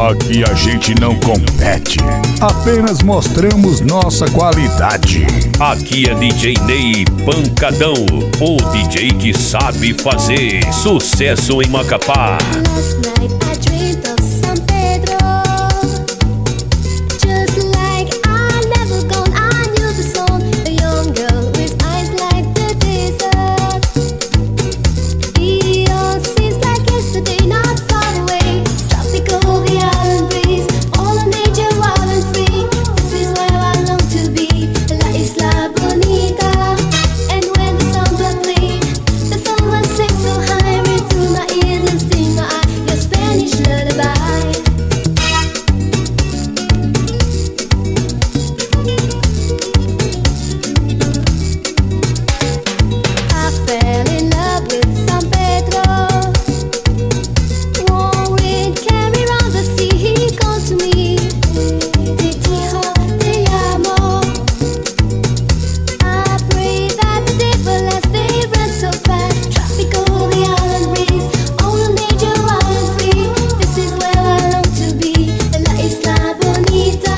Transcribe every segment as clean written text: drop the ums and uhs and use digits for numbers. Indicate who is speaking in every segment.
Speaker 1: Aqui a gente não compete, apenas mostramos nossa qualidade.
Speaker 2: Aqui é DJ Ney Pancadão, o DJ que sabe fazer sucesso em Macapá.
Speaker 3: Last night I dreamed of San Pedro. Just like I never gone, I knew the song. A young girl with eyes like the desert. The all seems like yesterday, not far away. Tropical, the island breeze, all of nature wild and free. This is where I long to be, La Isla Bonita. And when the songs are played, the song will sing so high, ring through my ears and sting my eye. Your Spanish lullaby. I fell in love with San Pedro. Warm wind carry round the sea, he called to me. Te dijo, te amo. I pray that the day will last, they run so fast. Tropical, the island breeze, all of nature wild and free. This is where I long to be, La Isla Bonita.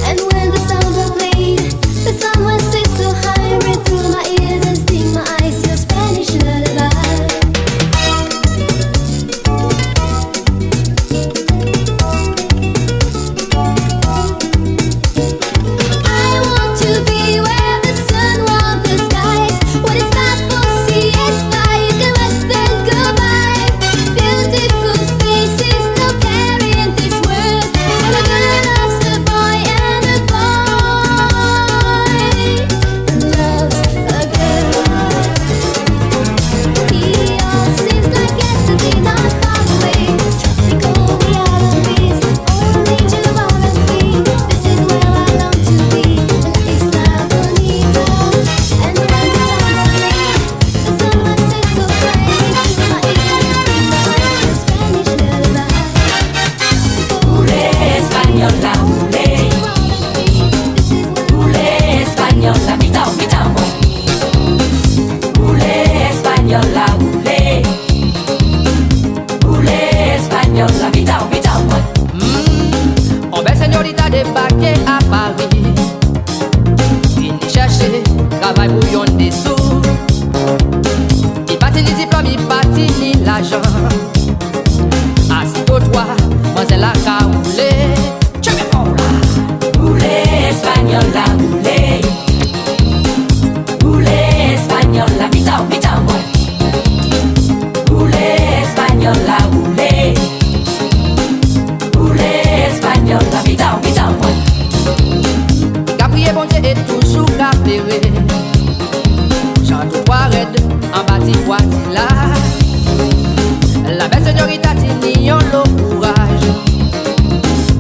Speaker 3: And when the sound will played, the sun will sing so high, ring through my ears and sting my eyes. Your Spanish lullaby. I want to be where the sun warms the skies. When it's time for siesta, you can rest and goodbye. Beautiful faces, no care in this world. And a girl loves a boy and a boy loves a girl. He all seems like yesterday, not far away. Tropical, the island breeze, all nature wild and free. This is where I long to be, La Isla Bonita. And when the sound will play, the sun will sing so bright. My ears and sting my eyes, your Spanish lullaby.
Speaker 4: Española, española, mitad, mitad, española, española, mitad, mitad.
Speaker 5: On belle señorita débarqué à Paris. Vini chercher travail pour yon des sous. Il parti ni diplôme, il parti ni l'argent. Assis au toit, moi c'est la caoulée. Je me colle là.
Speaker 4: Española, española, mitad, mitad, española, española, mitad, mitad.
Speaker 5: Qu'a prié bon Dieu et toujours qu'a pleuré. Chante au trois raides, en bâti voici là. La belle señorita tini yon lo courage.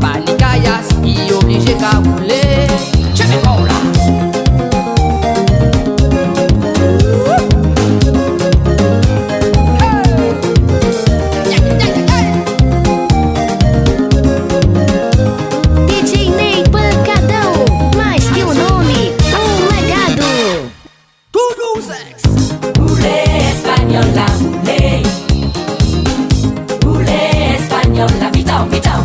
Speaker 5: Panicayas, y obligé qu'à rouler. Je me colle là.
Speaker 3: DJ Ney Pancadão, mais que um nome, legado.
Speaker 5: Tudo sexo.
Speaker 4: Española, española, mitad, mitad,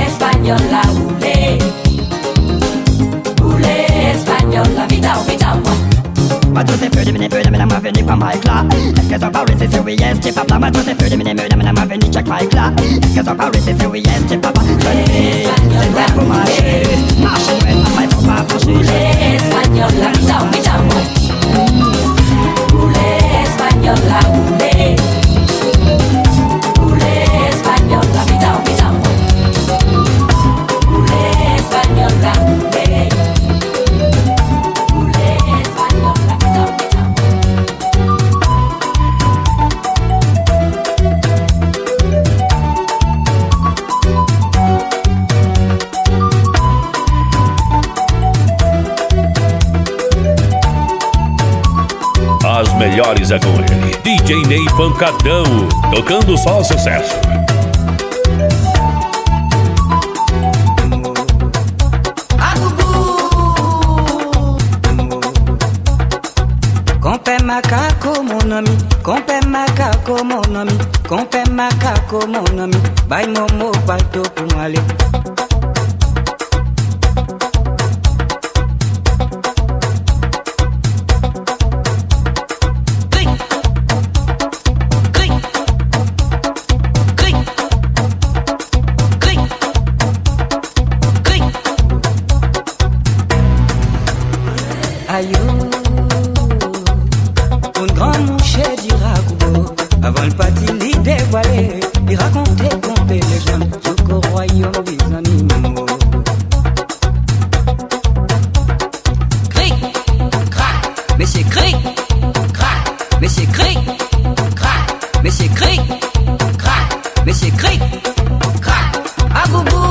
Speaker 4: española, española, mitad, mitad.
Speaker 6: Moi tous ces feux de mine m'a venu pas Mike là. Est-ce que ça parle c'est yes, c'est papa. Moi tous ces feux de mine m'a venu check Mike là. Est-ce que ça parle c'est yes, c'est papa. C'est vrai pour marcher. Marcher ouais, ma faut pas franchir.
Speaker 4: Española, mitad, mitad. Española, española, mitad, mitad. Española,
Speaker 2: As melhores é com ele, DJ Ney Pancadão, tocando só sucesso.
Speaker 6: Com
Speaker 7: Compère macaco mon ami, compère macaco mon ami, compère macaco mon ami, bye momo bateau pour m'aller. Une grande mouchée du ragout. Avant le parti, il dévoilait, il racontait, contait les gens jusqu'au royaume des animaux. Cric, crac, mais c'est cric, crac, mais c'est cric, crac, mais c'est cric, crac, mais c'est cric, crac, à boubou.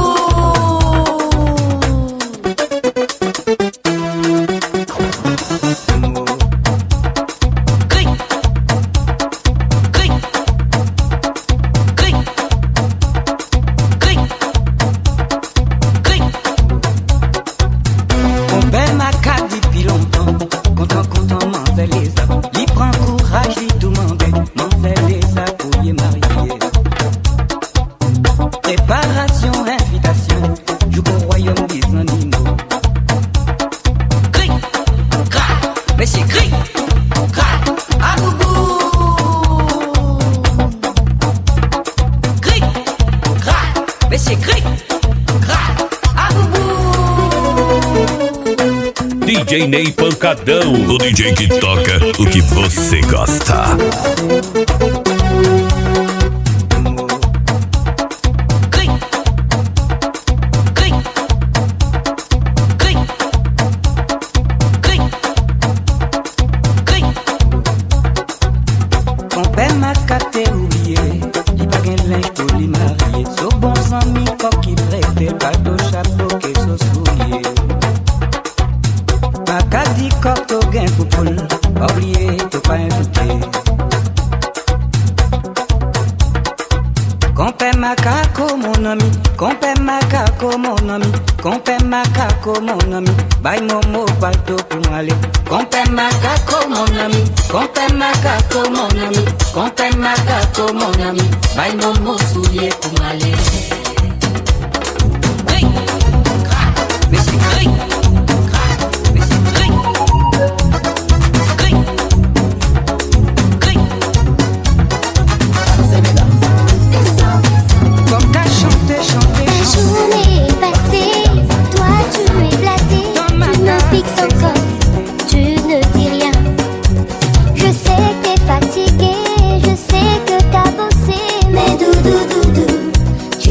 Speaker 7: Préparation, invitation, jusqu'au royaume des animaux. Cric, crac, mais c'est cric, crac, à boubou. Cric, crac, mais c'est cric, crac, à boubou.
Speaker 2: DJ Ney Pancadão,
Speaker 1: O DJ que toca o que você gosta.
Speaker 7: Compère ma carte oublié, il pas qu'un linge pour lui marier. So bon sang mi coq qui prête, pas de chapeau que so soulier. Ma carte dit coq au gain pour poule, oublié, t'as pas invité. Compère macaco mon ami, compère macaco mon ami, compère macaco mon ami, bye momo bateau pour m'aller. Compère macaco mon ami, compère macaco mon ami, compère macaco mon ami, bye momo soulier pour m'aller. Cric, crac, mais c'est cric, crac, mais c'est cric, cric, cric. Comme t'as chanté, chanté,
Speaker 3: La
Speaker 7: chanté.
Speaker 3: journée est passée, toi tu es blasé, tu me fixes encore, tu ne dis rien. Je sais que t'es fatigué, je sais que t'as bossé, mais doudou doudou, tu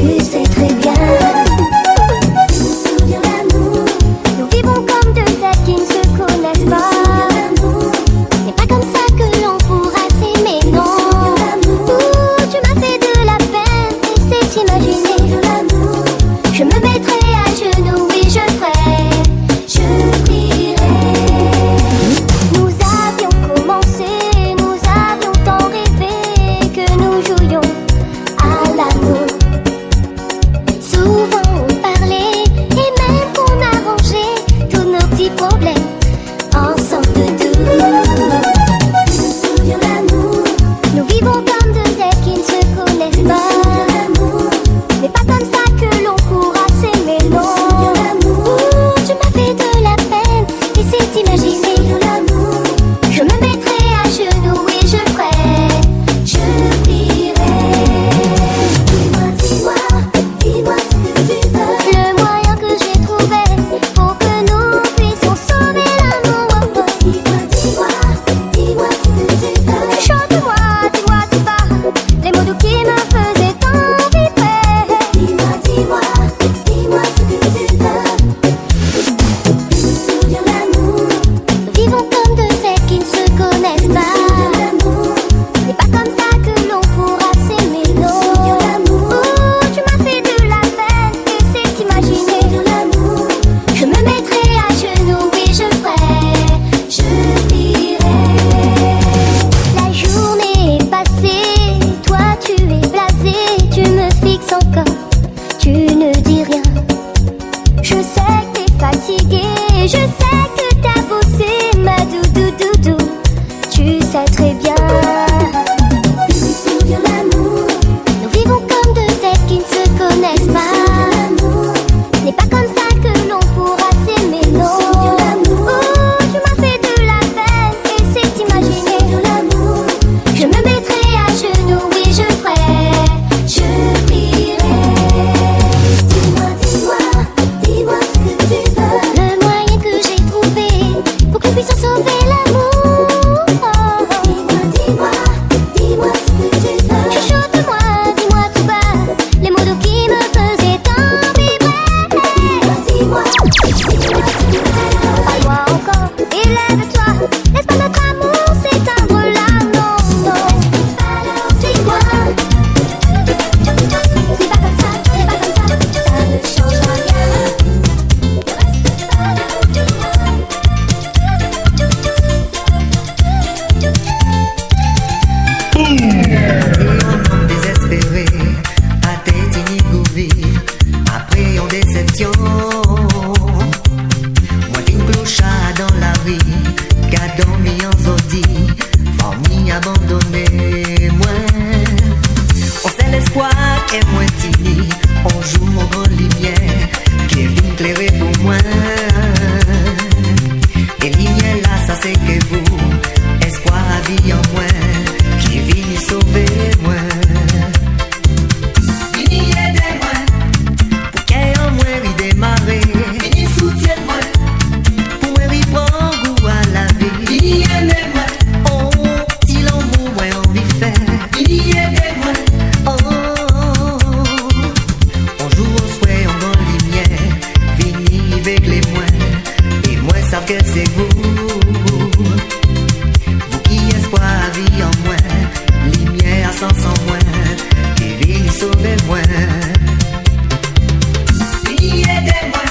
Speaker 8: vendredi, famille abandonnée, moi. On sait l'espoir et moi tini, on joue en grande lumière, qui vient éclairer pour moi. Et lumière là, ça c'est que vous, espoir à vie en moi, qui vient sauver moi. Vini aidez-moi, pour qu'il en moi redémarrer. Vini soutiens-moi, pour moi reprendre goût à la vie. Vini aimez-moi, oh, si l'amour moi envie de faire. Vini aidez-moi, oh, on joue au souhait en grande lumière. Vini avec les moins, et moi savent que c'est vous. Vous qui espoir à vie en moi, lumière sans moi, qui vini sauver moi. Vini aidez-moi,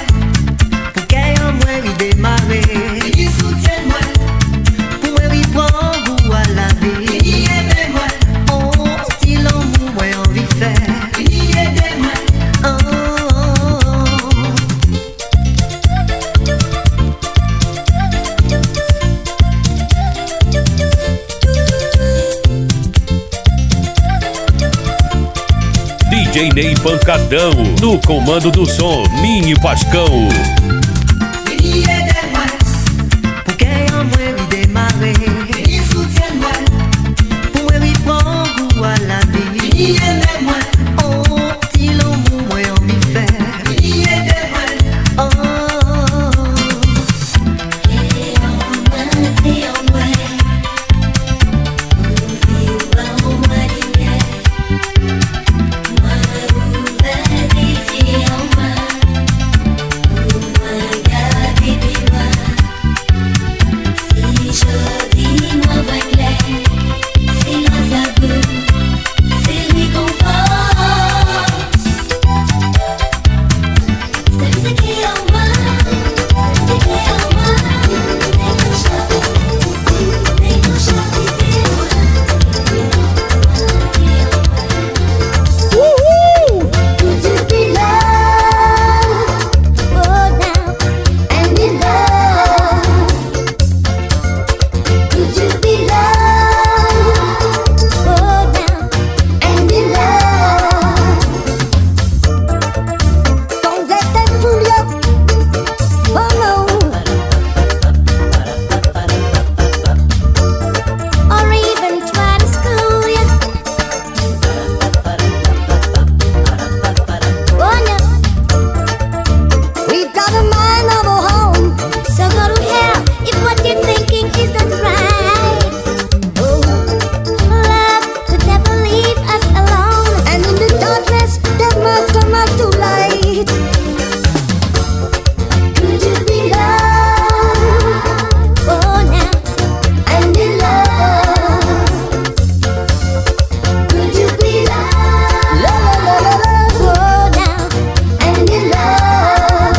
Speaker 8: pour qu'il en moi redémarrer. Vini soutiens-moi, pour moi reprendre goût à la vie. Vini aimez-moi, oh, si l'amour moi envie de faire. Vini aidez-moi, oh.
Speaker 2: DJ Ney Pancadão, no comando do som, Mini Pascão.
Speaker 8: Vini aidez-moi, pour qu'il en moi redémarrer. Vini soutiens-moi, pour moi reprendre goût à la vie. Vini aimez-moi, oh, si l'amour moi envie de faire. Vini aidez-moi, oh.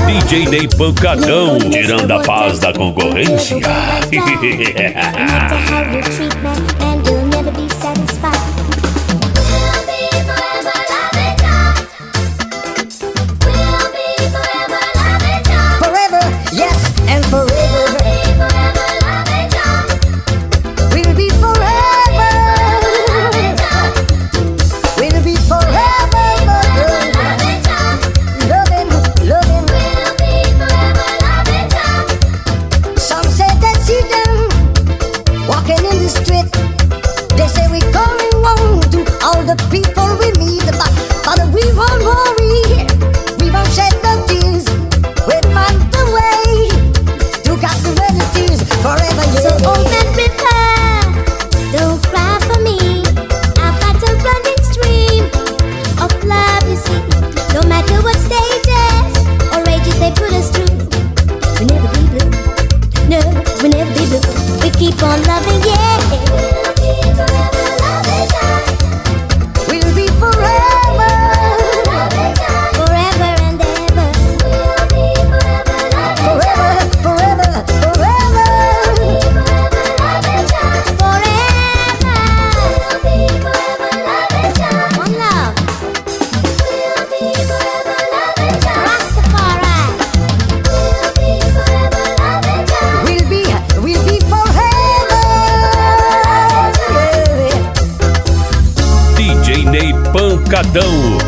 Speaker 2: DJ Ney Pancadão, tirando a paz da concorrência.
Speaker 3: No matter how you treat me, and you'll never be satisfied. We'll be forever loving time. We'll be forever loving time.
Speaker 8: Forever, yes, and forever.
Speaker 3: We'll be forever loving time.
Speaker 8: We'll be forever loving.
Speaker 3: Loving time.
Speaker 8: Loving, loving.
Speaker 3: We'll be forever loving time.
Speaker 8: Some say they see them walking in the street. They say we're going home to all the people we meet. But we won't worry, we won't shed no tears. We'll find the way to cast away the tears forever. Yeah.
Speaker 3: So open river, don't cry for me. I've got a running stream of love, you see. No matter what stages or ages they put us through, we never be blue. No, we never be blue. We keep on loving, yeah. We'll be forever loving time.
Speaker 8: We'll be forever.
Speaker 3: Loving time. Forever and ever. We'll be forever loving
Speaker 8: Forever, forever, forever.
Speaker 3: One love. Rastafari.
Speaker 8: We'll be forever.
Speaker 2: Pancadão.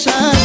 Speaker 3: Shadow.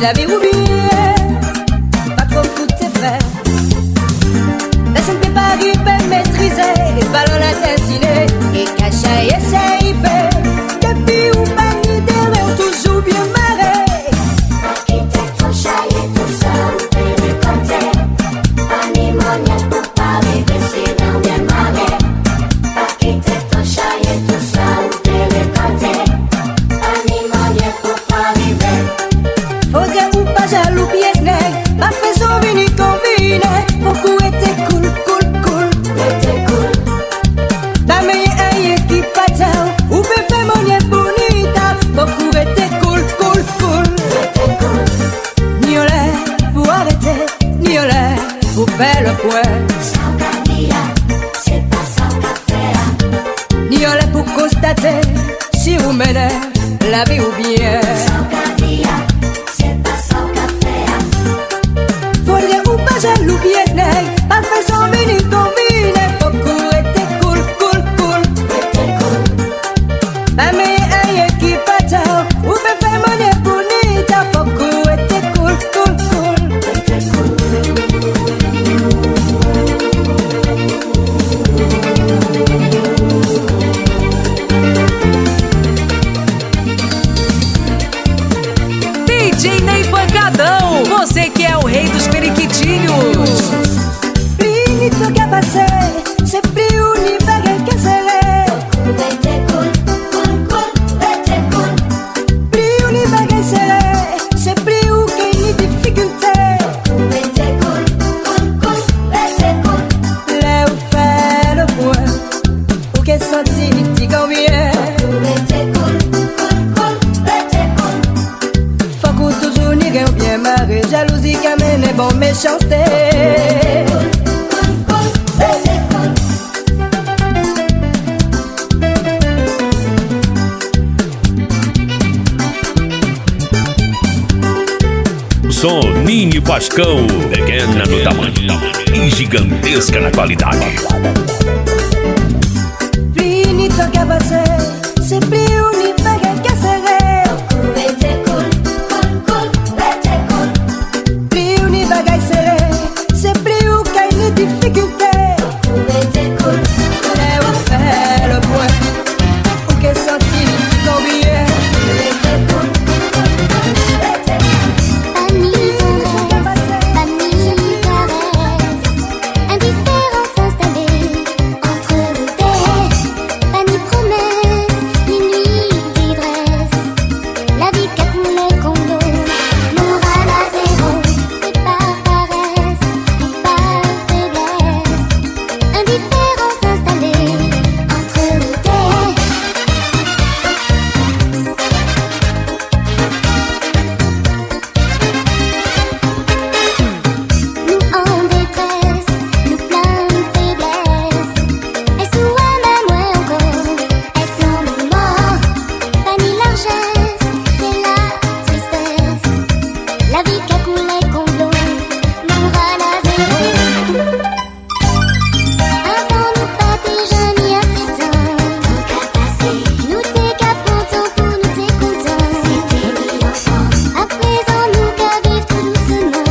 Speaker 5: la vie ou bien pas trop foutre tes frères. Laisse un peu pas arriver maîtriser les ballons la destinée et cacher et essayer depuis ou pas ni derrière toujours bien marré.
Speaker 3: Architecte trop chaillé tout seul, fait le côté. Pas ni monnaie pour pas arriver si l'on vient marrer. Architecte trop chaillé tout seul, fait le côté. Pas ni monnaie pour pas arriver.
Speaker 5: Faudrait ou pas jaloux pièce nègre, ma façon vini combine. Beaucoup était cool, cool, cool.
Speaker 3: Était cool,
Speaker 5: La meilleure aïe qui patin, ou peut faire monnaie bonita. Beaucoup était cool, cool, cool.
Speaker 3: était cool.
Speaker 5: Ni olé pour arrêter, ni olé pour faire le point.
Speaker 3: Sans cafia, c'est pas sans café.
Speaker 5: Ni olé pour constater si vous menez la vie ou bien.
Speaker 3: Sans cafia, c'est pas sans café.
Speaker 5: Faudrait ou pas jaloux pièce nègre, ma façon vini combine. Beaucoup était cool, cool, cool.
Speaker 3: Était cool,
Speaker 5: La meilleure aïe qui patin, ou peut faire monnaie bonita. Beaucoup était cool, cool, cool.
Speaker 3: était cool.
Speaker 9: DJ Ney Pancadão, você que é o rei dos periquitinhos.
Speaker 5: Finito che passé, c'est plus univers che serré.
Speaker 3: Était cool, cool, cool. Était cool,
Speaker 5: Plus univers che serré, c'est plus où qu'il y a des difficultés.
Speaker 3: était cool, cool, cool. Était cool,
Speaker 5: Là où fait le point, où qu'est sorti dit combien.
Speaker 3: était cool, cool, cool. Était cool,
Speaker 5: Faut qu'on toujours n'y gagne bien marre, jalousie qui amène bon méchanceté.
Speaker 3: cool, cool. Était cool,
Speaker 2: Soninho Pascão, pequena no tamanho e gigantesca na qualidade.
Speaker 5: Finito che passé, c'est plus univers che serré.
Speaker 3: était cool, cool, cool. Était cool,
Speaker 5: Plus univers che serré, c'est plus où qu'il y a des difficultés.
Speaker 3: était cool,
Speaker 5: Là où fait le point, où qu'est sorti dit combien.
Speaker 3: était cool, était
Speaker 10: Pas ni tendresse, pas ni caresse. Indifférence installée entre nous deux. Pas ni promesse, ni nuit d'ivresse. La vie qu'a coulé comme l'eau, morale à zéro. C'est par paresse ou par faiblesse. Indifférence installée entre nous deux. Nous en détresse, nous plein de faiblesse. Est-ce ou même ouais encore, est-ce en nous mort? Pas ni largesse, c'est la tristesse. La vie qu'a coulé comme l'eau, morale à zéro. Avant nous pas déjà ni assez temps. Nous t'es qu'à pourtant pour nous t'es content. À présent nous qu'à vivre tout doucement.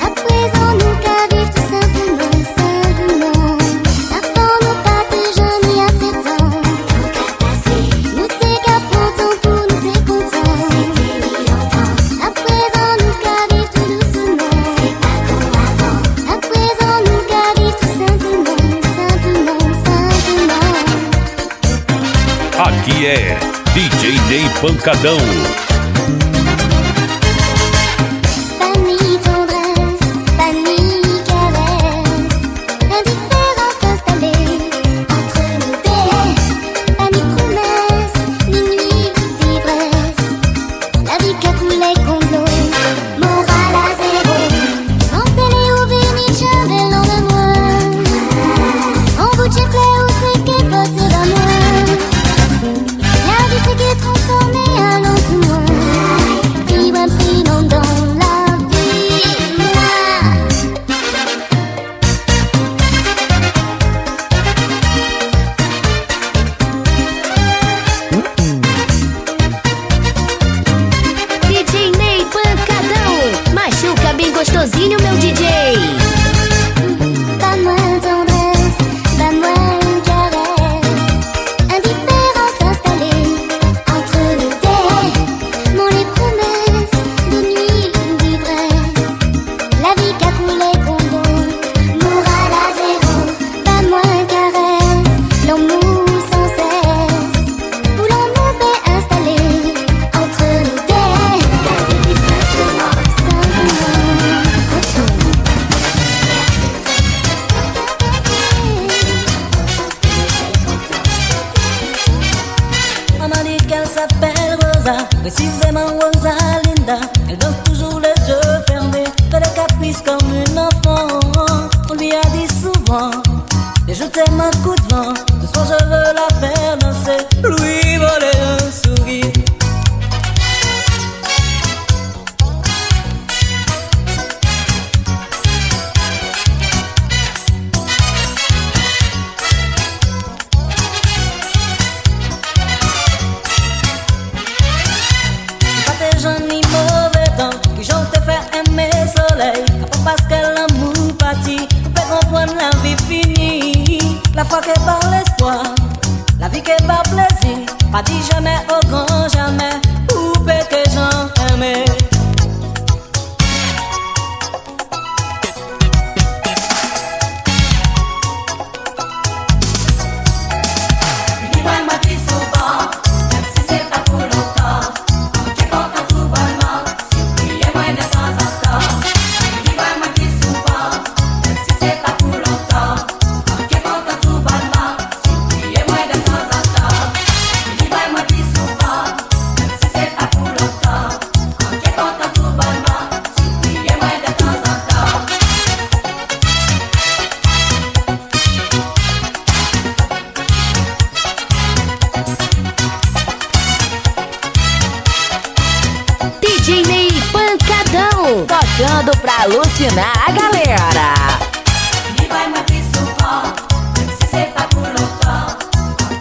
Speaker 10: À présent nous qu'à vivre tout simplement, simplement. Avant nous pas déjà ni assez temps. Nous t'es qu'à pourtant pour nous t'es content. À présent nous qu'à vivre tout doucement. À présent nous qu'à vivre tout simplement, simplement, simplement.
Speaker 2: Aqui é DJ Ney Pancadão.
Speaker 10: Pas ni tendresse, pas ni caresse. Indifférence installée entre nous deux. Pas ni promesse, ni nuit d'ivresse. La vie qu'a coulé comme l'eau, morale à zéro. Enseignée au vernis, j'avais l'en de moi. En bout de chiflet, où c'est qu'elle peut se dans moi. La vie c'est qu'elle transformée à lentement. Dis-moi un prix dans la vie. DJ Ney
Speaker 11: qu'elle s'appelle Rosa, précisément Rosalinda. Elle danse toujours les yeux fermés, fait des caprices comme une enfant. On lui a dit souvent, et je t'aime un coup de vent. Ce soir je veux la faire danser, lui voler un sourire. Parce que l'amour partit, peut comprendre la vie finie. La foi qu'est par l'espoir, la vie qu'est par plaisir. Pas dit jamais au grand jamais, ou peut que j'en aimais.
Speaker 4: Dis-moi ma vie souvent, même si c'est pas pour longtemps. Qui compte tout bonnement, surpris-moi de temps en temps.
Speaker 9: DJ Ney Pancadão, tocando pra alucinar a galera.
Speaker 4: Il va me dire souvent, même si c'est pas pour longtemps.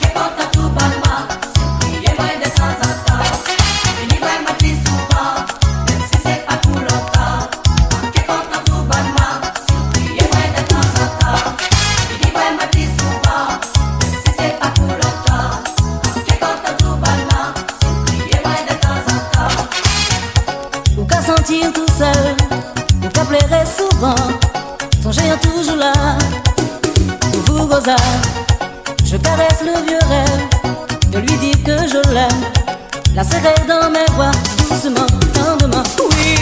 Speaker 4: Qui compte tout bonnement, surpris-moi de temps en temps. Il va me dire souvent, même si c'est pas pour longtemps. Qui compte tout bonnement, surpris-moi de temps en temps. Il va me dire souvent, même si c'est pas pour longtemps. Qui compte tout bonnement, surpris-moi de temps en temps.
Speaker 11: Ou qu'à sentir tout seul, ou qu'à pleurer souvent. Songez toujours là, pour vous Rosa. Je caresse le vieux rêve, je lui dis que je l'aime. La serrer dans mes bras, doucement, tendrement. Oui,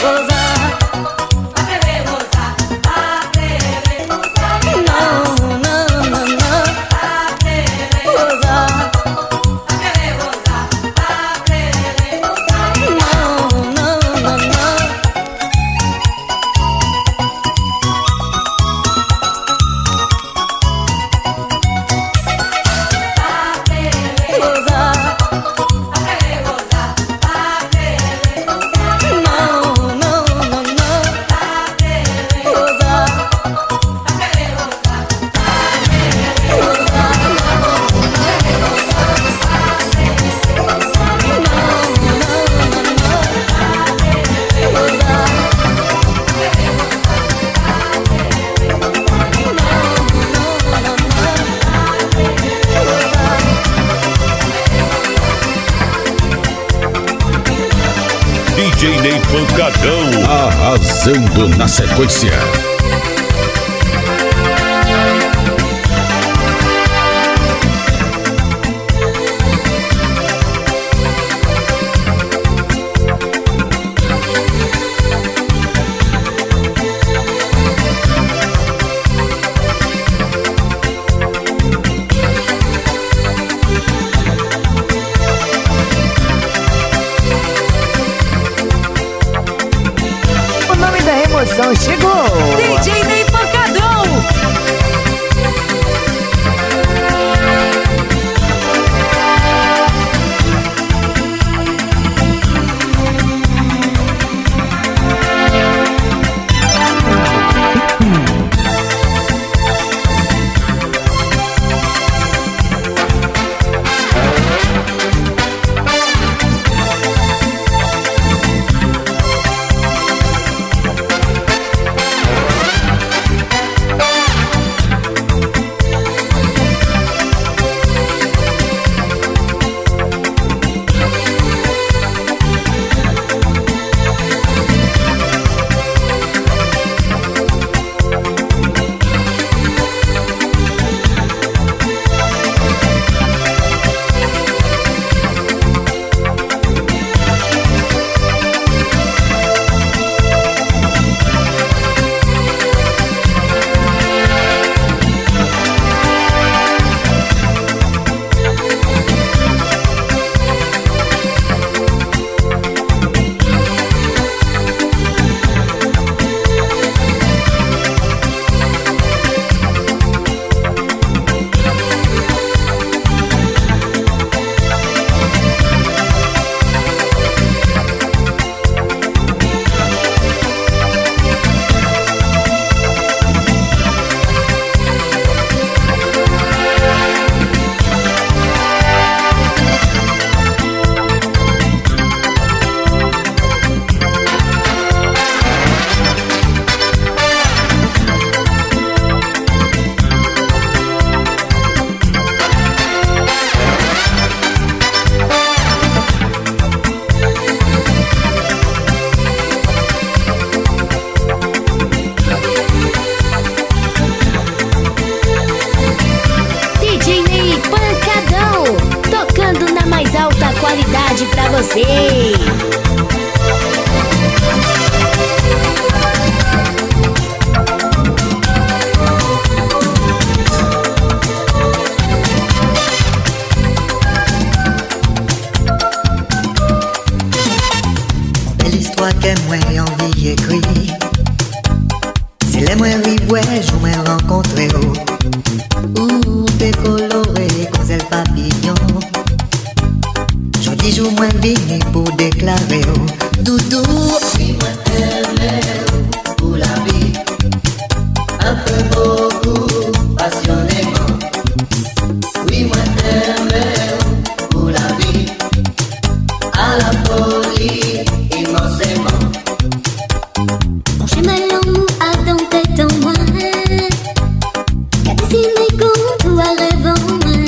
Speaker 11: Rosa.
Speaker 2: DJ Ney Pancadão,
Speaker 1: arrasando na sequência.
Speaker 9: Chegou DJ Ney Pancadão. você.
Speaker 8: Belle histoire que moi envie écrit. C'est les moi rivouais, je me rencontré ou t'es coloré, cause papillon. Jodi jour moi vini pour déclarer doudou. Oui, moi aimé pour la vie, un peu beaucoup, passionnément. Oui, moi aimé pour la vie, à la folie, immensément.
Speaker 10: Mon chemin l'amour a dans tête en moi, qu'a dessiné comme tout à rêve en moi.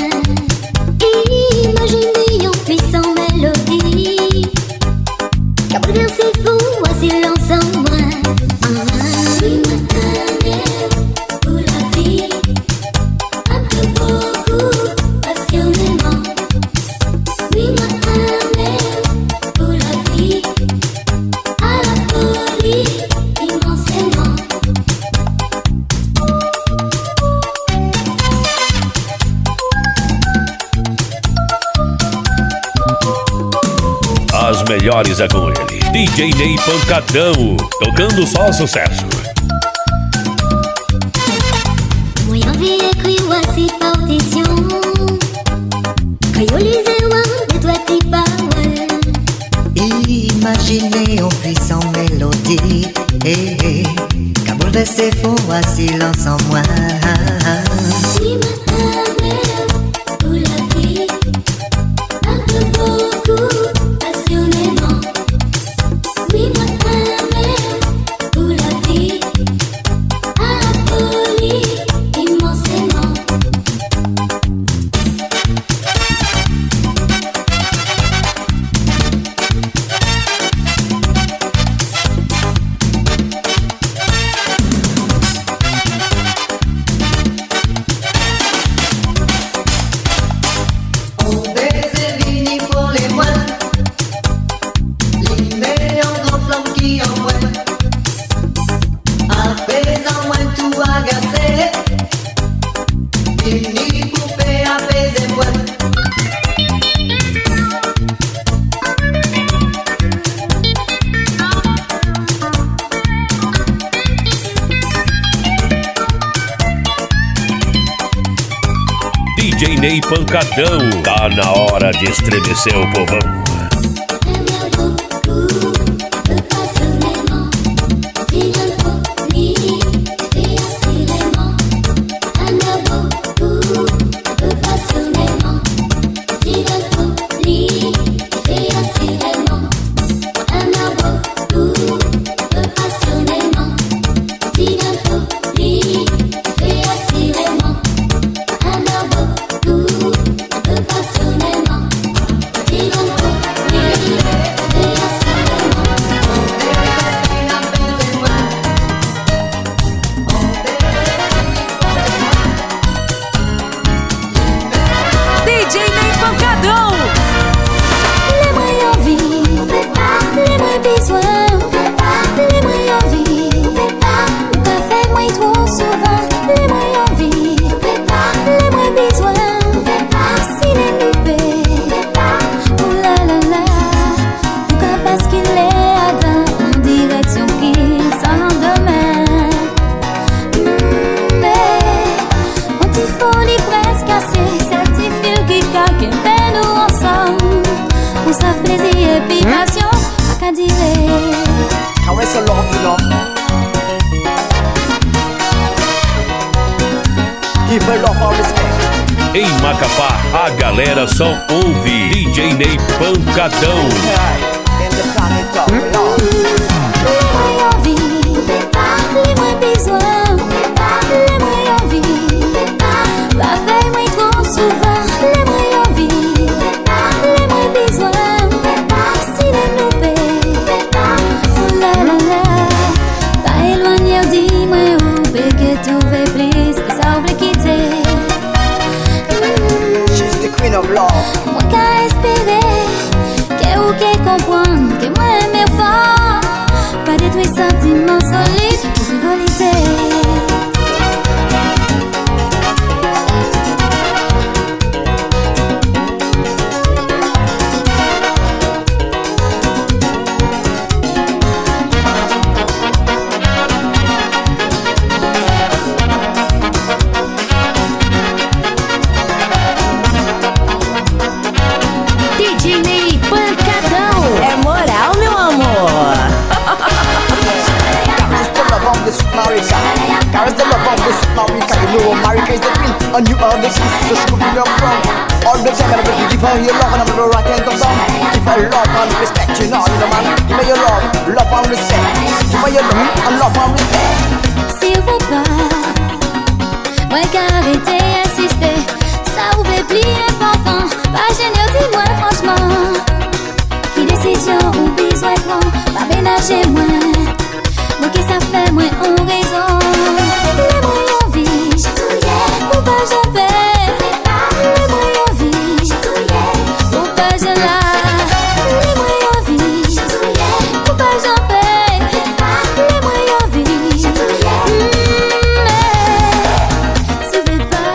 Speaker 10: Imaginez en puissant mélodie, qu'a bouleversé vous à silence en moi. Oui, moi aimé pour la vie, un peu beaucoup, passionnément. Oui, moi aimé pour la vie, à la folie, immensément.
Speaker 2: As melhores é com ele, DJ Ney Pancadão, tocando só sucesso.
Speaker 10: Moi envie écrire voici partition, quand yo lisez one de toi t'y parles.
Speaker 8: Imaginez en puissant mélodie, qu'a bouleversé fond à silence en moi.
Speaker 10: Oui, ma aimé pour la vie, un peu beaucoup, passionnément. Oui, ma aimé pour la vie, à la folie, immensément.
Speaker 8: On baiser vini pour les moines, l'imé en grand flamme qui en moine. Apaisant moins tout agacé, vini coupé apaiser moine.
Speaker 2: DJ Ney Pancadão, tá na hora de estremecer o povão.
Speaker 10: Aime beaucoup, passionnément. Dis une folie, et assurément. Aime beaucoup, passionnément. Dis une folie, et assurément. Aime beaucoup, passionnément. Dis une folie, et assurément. Aime beaucoup, passionnément. Dis une folie, et assurément.
Speaker 9: DJ Ney Pancadão.
Speaker 10: Les moyens envie, les moyens besoin, les moyens envie, pas fait moins trop souvent. Les moyens envie, les moyens besoin, si les loupés, oh la la la, pourquoi parce qu'il est dans une direction qui s'en demain. Mais on t'y folie presque assez, c'est petit fil qui caque un peu nous ensemble. On s'en plaisir et puis passion, à qu'à dire.
Speaker 6: Ah ouais, c'est long, you know. Give her love and respect.
Speaker 2: Em Macapá, a galera só ouve DJ Ney Pancadão.
Speaker 6: In the planet of love.
Speaker 10: Les moyens envie, les moyens besoin, les moyens envie, pas fait moins trop souvent. Les moyens envie, les moyens besoin, si les loupés, oh la la la, pas éloigné, dis-moi où que tu veux plus, que ça oublie quitter.
Speaker 6: She's the queen of love.
Speaker 10: Moi qu'à espérer que ou que
Speaker 3: sentiments solides pour frivolité.
Speaker 9: DJ Ney Pancadão.
Speaker 12: É moral, meu amor.
Speaker 6: Carries the love of this Marika. Carries the love of this Marika. You know Marika is the queen and you are the king. So she could be your crown. All the time I'm gonna give her your love and I'm gonna rock and come down. Give her love and respect, you know, the man. Give her your love and respect. Give her your love and respect.
Speaker 3: S'il vous plaît, moi qu'arrêter insister, ça vous fait plus important. Pas gêné, dis-moi franchement, qui décision ou besoin de moi, pas ménager moi. Moi qui ça fait moi en raison. Les moyens vie, j'ai tout yé, ou pas j'en paie. Les moyens vie, j'ai tout yé, ou pas je la. Les moyens vie, j'ai tout yé, ou pas j'en paie. Les moyens vie, j'ai tout yé. Mais si vous pas,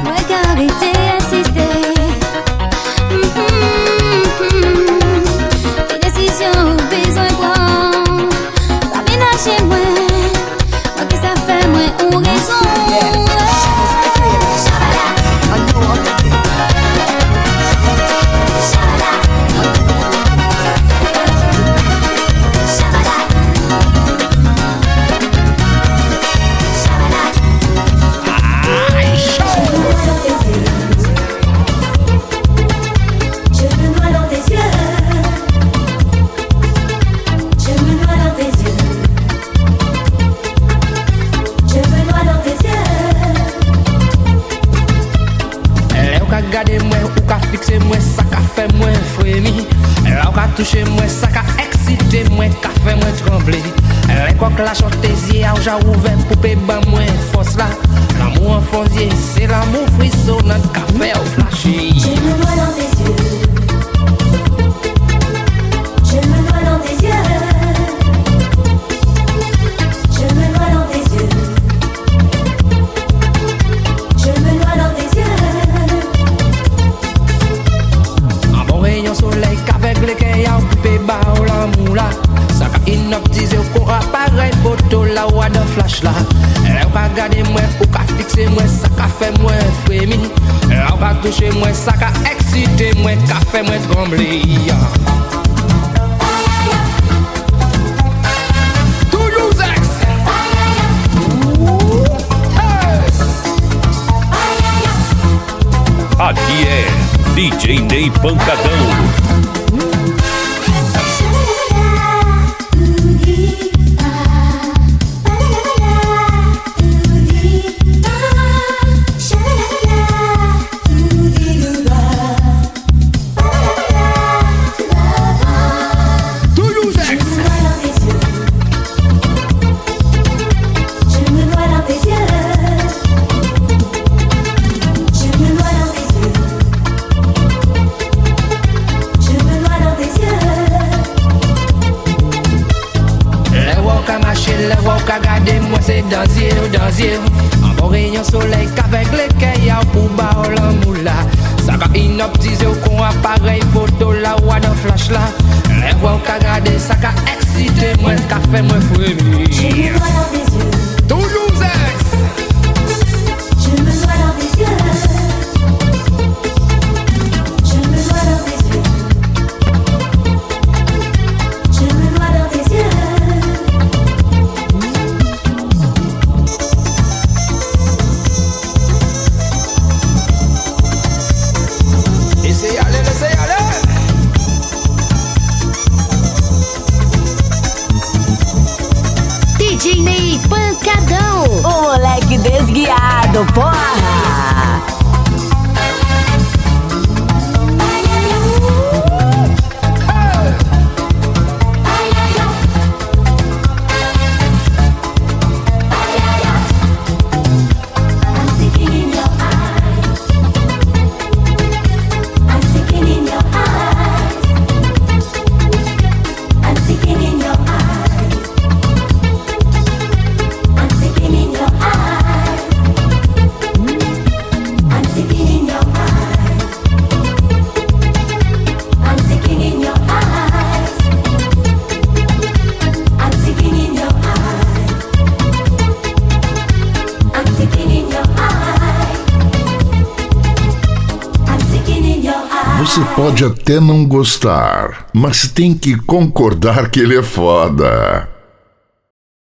Speaker 3: moi qu'arrêter insister. Les décisions ou besoin de moi. Chez moi, moi que ça fait moi ou raison.
Speaker 5: Regardez moi ou qu'a fixé moi ça qu'a fait moi frémi. Là ou qu'a touché moi ça qu'a excité moi qu'a fait moi trembler. Les coques la chantaisie a déjà ouvert poupée ban moi force là. L'amour en fonzier c'est l'amour frissonnant qu'a fait au flasher.
Speaker 4: Je me noie dans tes yeux. Je me noie dans tes yeux. Je me noie dans tes yeux. Je me noie dans tes yeux.
Speaker 5: Rayon soleil qu'avec les cailles à poupée bas ou l'amour là. Ça qu'a inoptisé au courant pareil photo là ou à de flash là. Là ou qu'a gardé moi ou qu'a fixé moi ça qu'a fait moi frémi. Là ou qu'a touché moi ça qu'a excité moi qu'a fait moi trembler.
Speaker 2: Aqui é DJ Ney Pancadão.
Speaker 5: Dans yeux, en bon rayon soleil qu'avec les cailles pour bas l'amour là. Ça qu'a inoptisé au con appareil photo là ou à d'un flash là. Les voix qu'a gardé ça qu'a excité moi qu'a fait moi frémir.
Speaker 4: Je me noie dans tes yeux.
Speaker 5: Toujours ex.
Speaker 4: Je me noie dans tes yeux. Je me noie dans tes yeux. Je me noie dans tes yeux.
Speaker 5: Laissez aller, laissez aller.
Speaker 9: DJ Ney Pancadão.
Speaker 12: O moleque desguiado, porra.
Speaker 4: I'm seeking in your eyes.
Speaker 13: Você pode até não gostar, mas tem que concordar que ele é foda.